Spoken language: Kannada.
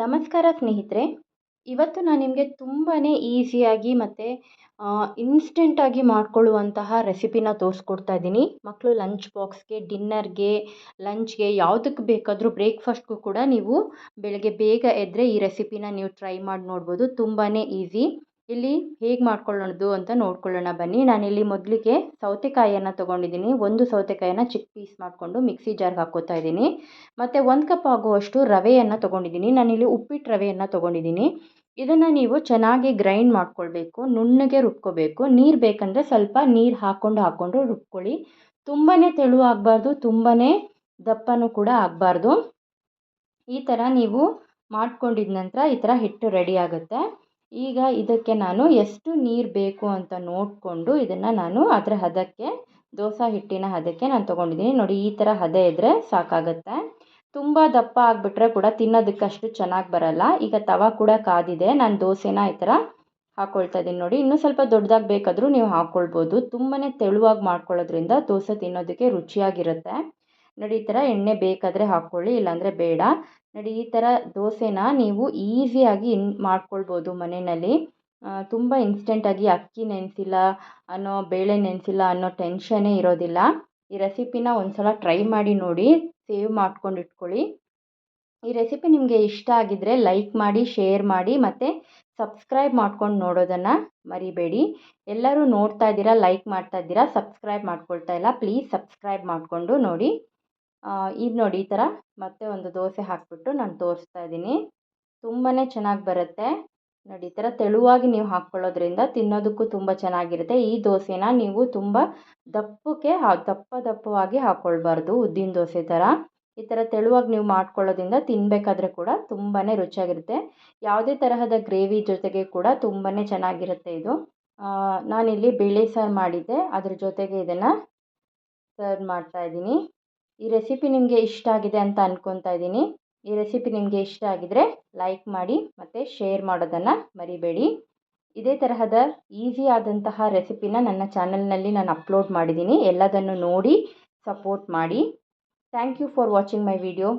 ನಮಸ್ಕಾರ ಸ್ನೇಹಿತರೆ. ಇವತ್ತು ನಾನು ನಿಮಗೆ ತುಂಬಾ ಈಸಿಯಾಗಿ ಮತ್ತು ಇನ್ಸ್ಟೆಂಟಾಗಿ ಮಾಡ್ಕೊಳ್ಳುವಂತಹ ರೆಸಿಪಿನ ತೋರಿಸ್ಕೊಡ್ತಾ ಇದ್ದೀನಿ. ಮಕ್ಕಳು ಲಂಚ್ ಬಾಕ್ಸ್ಗೆ, ಡಿನ್ನರ್ಗೆ, ಲಂಚ್ಗೆ ಯಾವುದಕ್ಕೆ ಬೇಕಾದರೂ ಬ್ರೇಕ್ಫಾಸ್ಟ್ಗೂ ಕೂಡ ನೀವು ಬೆಳಗ್ಗೆ ಬೇಗ ಎದ್ದರೆ ಈ ರೆಸಿಪಿನ ನೀವು ಟ್ರೈ ಮಾಡಿ ನೋಡ್ಬೋದು. ತುಂಬಾ ಈಸಿ. ಇಲ್ಲಿ ಹೇಗೆ ಮಾಡ್ಕೊಳ್ಳೋದು ಅಂತ ನೋಡ್ಕೊಳ್ಳೋಣ ಬನ್ನಿ. ನಾನಿಲ್ಲಿ ಮೊದಲಿಗೆ ಸೌತೆಕಾಯಿಯನ್ನು ತೊಗೊಂಡಿದ್ದೀನಿ. ಒಂದು ಸೌತೆಕಾಯಿನ ಚಿಕ್ಕ ಪೀಸ್ ಮಾಡಿಕೊಂಡು ಮಿಕ್ಸಿ ಜಾರ್ಗೆ ಹಾಕ್ಕೋತಾ ಇದ್ದೀನಿ. ಮತ್ತು 1 ಕಪ್ ಆಗುವಷ್ಟು ರವೆಯನ್ನು ತೊಗೊಂಡಿದ್ದೀನಿ. ನಾನಿಲ್ಲಿ ಉಪ್ಪಿಟ್ಟು ರವೆಯನ್ನು ತೊಗೊಂಡಿದ್ದೀನಿ. ಇದನ್ನು ನೀವು ಚೆನ್ನಾಗಿ ಗ್ರೈಂಡ್ ಮಾಡ್ಕೊಳ್ಬೇಕು, ನುಣ್ಣಗೆ ರುಬ್ಕೋಬೇಕು. ನೀರು ಬೇಕಂದರೆ ಸ್ವಲ್ಪ ನೀರು ಹಾಕ್ಕೊಂಡು ರುಬ್ಕೊಳ್ಳಿ. ತುಂಬಾ ತೆಳು ಆಗಬಾರ್ದು, ತುಂಬಾ ದಪ್ಪನೂ ಕೂಡ ಆಗಬಾರ್ದು. ಈ ಥರ ನೀವು ಮಾಡ್ಕೊಂಡಿದ ನಂತರ ಈ ಥರ ಹಿಟ್ಟು ರೆಡಿ ಆಗುತ್ತೆ. ಈಗ ಇದಕ್ಕೆ ನಾನು ಎಷ್ಟು ನೀರು ಬೇಕು ಅಂತ ನೋಡಿಕೊಂಡು ಇದನ್ನು ನಾನು ಅದರ ಹದಕ್ಕೆ, ದೋಸೆ ಹಿಟ್ಟಿನ ಹದಕ್ಕೆ ನಾನು ತೊಗೊಂಡಿದ್ದೀನಿ. ನೋಡಿ, ಈ ಥರ ಹದ ಇದ್ದರೆ ಸಾಕಾಗುತ್ತೆ. ತುಂಬ ದಪ್ಪ ಆಗಿಬಿಟ್ರೆ ಕೂಡ ತಿನ್ನೋದಕ್ಕೆ ಅಷ್ಟು ಚೆನ್ನಾಗಿ ಬರಲ್ಲ. ಈಗ ತವ ಕೂಡ ಕಾದಿದೆ. ನಾನು ದೋಸೆನ ಈ ಥರ ಹಾಕ್ಕೊಳ್ತಾ ಇದ್ದೀನಿ. ನೋಡಿ, ಇನ್ನೂ ಸ್ವಲ್ಪ ದೊಡ್ಡದಾಗಿ ಬೇಕಾದರೂ ನೀವು ಹಾಕ್ಕೊಳ್ಬೋದು. ತುಂಬಾ ತೆಳುವಾಗಿ ಮಾಡ್ಕೊಳ್ಳೋದ್ರಿಂದ ದೋಸೆ ತಿನ್ನೋದಕ್ಕೆ ರುಚಿಯಾಗಿರುತ್ತೆ. ನೋಡಿ, ಈ ಥರ ಎಣ್ಣೆ ಬೇಕಾದರೆ ಹಾಕ್ಕೊಳ್ಳಿ, ಇಲ್ಲಾಂದರೆ ಬೇಡ. ನೋಡಿ, ಈ ಥರ ದೋಸೆನ ನೀವು ಈಸಿಯಾಗಿ ಮಾಡ್ಕೊಳ್ಬೋದು ಮನೆಯಲ್ಲಿ. ತುಂಬ ಇನ್ಸ್ಟೆಂಟಾಗಿ ಅಕ್ಕಿ ನೆನೆಸಿಲ್ಲ ಅನ್ನೋ, ಬೇಳೆ ನೆನೆಸಿಲ್ಲ ಅನ್ನೋ ಟೆನ್ಷನ್ನೇ ಇರೋದಿಲ್ಲ. ಈ ರೆಸಿಪಿನ ಒಂದು ಸಲ ಟ್ರೈ ಮಾಡಿ ನೋಡಿ, ಸೇವ್ ಮಾಡ್ಕೊಂಡು ಇಟ್ಕೊಳ್ಳಿ. ಈ ರೆಸಿಪಿ ನಿಮಗೆ ಇಷ್ಟ ಆಗಿದ್ದರೆ ಲೈಕ್ ಮಾಡಿ, ಶೇರ್ ಮಾಡಿ ಮತ್ತು ಸಬ್ಸ್ಕ್ರೈಬ್ ಮಾಡ್ಕೊಂಡು ನೋಡೋದನ್ನು ಮರಿಬೇಡಿ. ಎಲ್ಲರೂ ನೋಡ್ತಾ ಇದ್ದೀರಾ, ಲೈಕ್ ಮಾಡ್ತಾ ಇದ್ದೀರಾ, ಸಬ್ಸ್ಕ್ರೈಬ್ ಮಾಡ್ಕೊಳ್ತಾ ಇಲ್ಲ. ಪ್ಲೀಸ್ ಸಬ್ಸ್ಕ್ರೈಬ್ ಮಾಡಿಕೊಂಡು ನೋಡಿ. ಇದು ನೋಡಿ, ಈ ಥರ ಮತ್ತೆ ಒಂದು ದೋಸೆ ಹಾಕಿಬಿಟ್ಟು ನಾನು ತೋರಿಸ್ತಾ ಇದ್ದೀನಿ. ತುಂಬಾ ಚೆನ್ನಾಗಿ ಬರುತ್ತೆ. ನೋಡಿ, ಈ ಥರ ತೆಳುವಾಗಿ ನೀವು ಹಾಕ್ಕೊಳ್ಳೋದ್ರಿಂದ ತಿನ್ನೋದಕ್ಕೂ ತುಂಬ ಚೆನ್ನಾಗಿರುತ್ತೆ. ಈ ದೋಸೆನ ನೀವು ತುಂಬ ದಪ್ಪವಾಗಿ ಹಾಕ್ಕೊಳ್ಬಾರ್ದು, ಉದ್ದಿನ ದೋಸೆ ಥರ. ಈ ಥರ ತೆಳುವಾಗಿ ನೀವು ಮಾಡ್ಕೊಳ್ಳೋದ್ರಿಂದ ತಿನ್ನಬೇಕಾದ್ರೆ ಕೂಡ ತುಂಬಾ ರುಚಿಯಾಗಿರುತ್ತೆ. ಯಾವುದೇ ತರಹದ ಗ್ರೇವಿ ಜೊತೆಗೆ ಕೂಡ ತುಂಬಾ ಚೆನ್ನಾಗಿರುತ್ತೆ ಇದು. ನಾನಿಲ್ಲಿ ಬೇಳೆ ಸಾರು ಮಾಡಿದ್ದೆ, ಅದ್ರ ಜೊತೆಗೆ ಇದನ್ನು ಸರ್ವ್ ಮಾಡ್ತಾ ಇದ್ದೀನಿ. ಈ ರೆಸಿಪಿ ನಿಮಗೆ ಇಷ್ಟ ಆಗಿದೆ ಅಂತ ಅಂದ್ಕೊತಾ ಇದ್ದೀನಿ. ಈ ರೆಸಿಪಿ ನಿಮಗೆ ಇಷ್ಟ ಆಗಿದರೆ ಲೈಕ್ ಮಾಡಿ ಮತ್ತು ಶೇರ್ ಮಾಡೋದನ್ನು ಮರಿಬೇಡಿ. ಇದೇ ತರಹದ ಈಸಿ ಆದಂತಹ ರೆಸಿಪಿನ ನನ್ನ ಚಾನಲ್ನಲ್ಲಿ ನಾನು ಅಪ್ಲೋಡ್ ಮಾಡಿದ್ದೀನಿ. ಎಲ್ಲದನ್ನು ನೋಡಿ ಸಪೋರ್ಟ್ ಮಾಡಿ. Thank you for watching my video.